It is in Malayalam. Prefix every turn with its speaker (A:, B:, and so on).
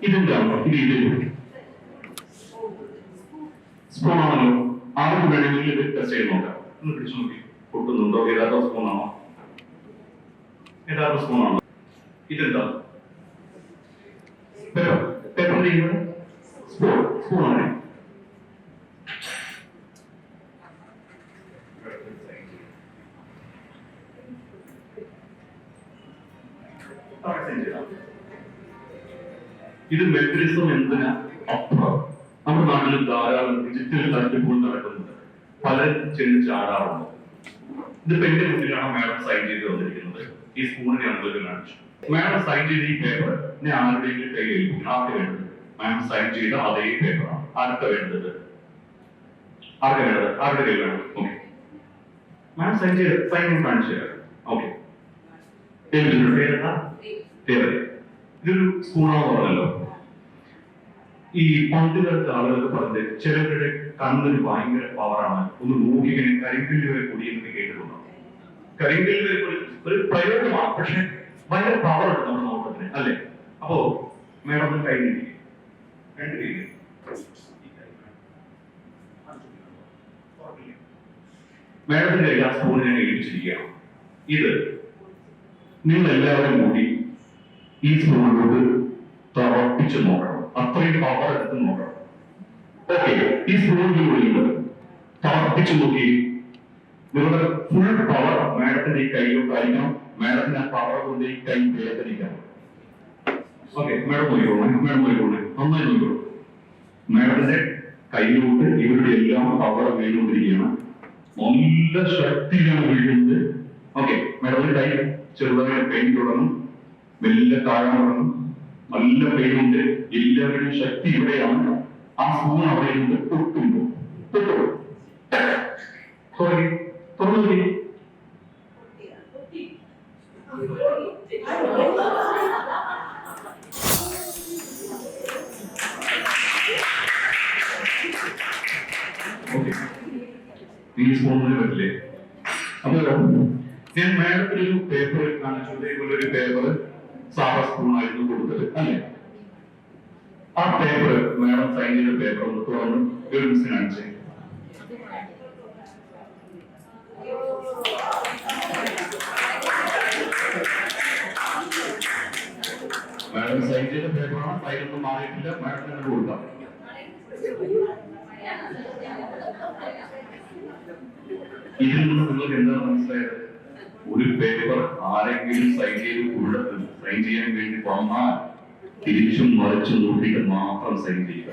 A: ഇതെന്താണോ ഇത് സ്പൂണാണല്ലോ. ആർക്ക് വേണമെങ്കിൽ ഇത് ടെസ്റ്റ് ചെയ്ത് നോക്കാം. ഒന്ന് പിടിച്ചു നോക്കി പൊട്ടുന്നുണ്ടോ? യഥാർത്ഥ സ്പൂണാണോ? യഥാർത്ഥ സ്പൂണാണോ? ഇതെന്താ? പേപ്പറിന്റെ സ്പൂണാണ്. ഇത് മെക്കാനിസം എന്തിനാ? അപ്പുറം നമ്മുടെ നാട്ടിൽ ധാരാളം ഡിജിറ്റൽ തട്ടിപ്പുകൾ നടക്കുന്നുണ്ട്. പലരും ചെന്ന് ചാടാറുണ്ട്. ഇതിപ്പോ എന്റെ മുന്നിലാണ് മാഡം സൈൻ ചെയ്ത് വന്നിരിക്കുന്നത്. ഈ സ്പൂണിനെ നമുക്ക് കാണിച്ചു. മാഡം സൈൻ ചെയ്ത ഈ പേപ്പർ ഞാൻ ആരുടെയെങ്കിലും കയ്യിൽ ഏൽപ്പിക്കണം. ആർക്ക് വേണ്ടത്? മാഡം സൈൻ ചെയ്ത അതേ പേപ്പറാണ്. ആർക്കാ വേണ്ടത്? ആരുടെ കയ്യിൽ വേണം? ഓക്കെ, മാഡം സൈൻ കാണിച്ചു തരാം. ഓക്കെ, പേരെന്താ? ഇതൊരു സ്പൂണാന്ന് പറഞ്ഞല്ലോ. ഈ പണ്ട് കാലത്ത് ആളുകൾക്ക് പറഞ്ഞത് ചിലവരുടെ കണ്ണിന് ഭയങ്കര പവറാണ്. ഒന്ന് നോക്കിക്കണേ കരിങ്കല്ല് വരെ കൂടിയെന്ന് കേട്ടിട്ടുണ്ടോ? കരിങ്കല്ല് വരെ കൂടി ഒരു പ്രയോഗമാണ്, പക്ഷെ ഭയങ്കര പവർ ഉണ്ട് നമ്മുടെ നോട്ടത്തിന്, അല്ലെ? അപ്പോ മേഡം കൈ നീട്ടി രണ്ട് കൈ മേഡത്തിന്റെ കയ്യിൽ ആ സ്പൂണിനെ ഏൽപ്പിച്ചിരിക്കുകയാണ്. ഇത് നിങ്ങൾ എല്ലാവരും കൂടി ഈ സ്പൂണിനോട് തറപ്പിച്ച് നോക്കണം. അത്രയും പവർ എടുത്ത് നോക്കണം. ഓക്കെ, ഈ സ്പൂണിന്റെ ഉള്ളിൽ തറപ്പിച്ച് നോക്കി. നിങ്ങളുടെ ഫുൾ പവർ മാഡത്തിന്റെ ഈ കൈയിലോട്ട് അയക്കണം. മാഡത്തിന് ആ പവർ കൊണ്ട് ഈ കൈ വേദനിക്കണം. ഓക്കെ, മാഡം നോക്കിക്കോളെ, നന്നായി നോക്കിക്കോളൂ. മാഡത്തിന്റെ കൈയിലോട്ട് ഇവരുടെ എല്ലാം പവർ വീണുകൊണ്ടിരിക്കുകയാണ്. നല്ല ശക്തിയിലാണ് വീഴുന്നത്. ഓക്കെ, മാഡത്തിന്റെ കൈ ചെറുതായി പെയിൻ തുടങ്ങും, മെല്ലെ താഴാൻ തുടങ്ങും. നല്ല പെയിനുണ്ട്. എല്ലാവരുടെയും ശക്തി ഇവിടെയാണ്. ആ സ്പൂൺ അവിടെ നിന്ന് പൊട്ടുമ്പോ തുറന്നു. ഈ സ്പൂണിന് പറ്റില്ലേ? അപ്പൊ ഞാൻ മാഡത്തിനൊരു പേപ്പർ കാണിച്ചു. ഇതേപോലെ ഒരു പേപ്പർ സാധാ സ്പൂണായിരുന്നു കൊടുത്തത്, അല്ലേ? ആ പേപ്പർ മാഡം സൈൻ ചെയ്ത പേപ്പർ ഒന്ന് തുറന്ന് ഒരു മിസ്സിന് കാണിച്ചേ. മാഡം സൈൻ ചെയ്ത പേപ്പറാണ്. സൈനൊന്നും മാറിയിട്ടില്ല. മാഡത്തിന് കൊടുക്കാം. ഇതിൽ നിന്ന് നിങ്ങൾക്ക് എന്താണ് മനസ്സിലായത്? ഒരു പേപ്പർ ആരെങ്കിലും സൈൻ ചെയ്യാൻ വേണ്ടി വന്നാൽ തിരിച്ചും മറിച്ചും നോക്കിയിട്ട് മാത്രം സൈൻ ചെയ്യുക.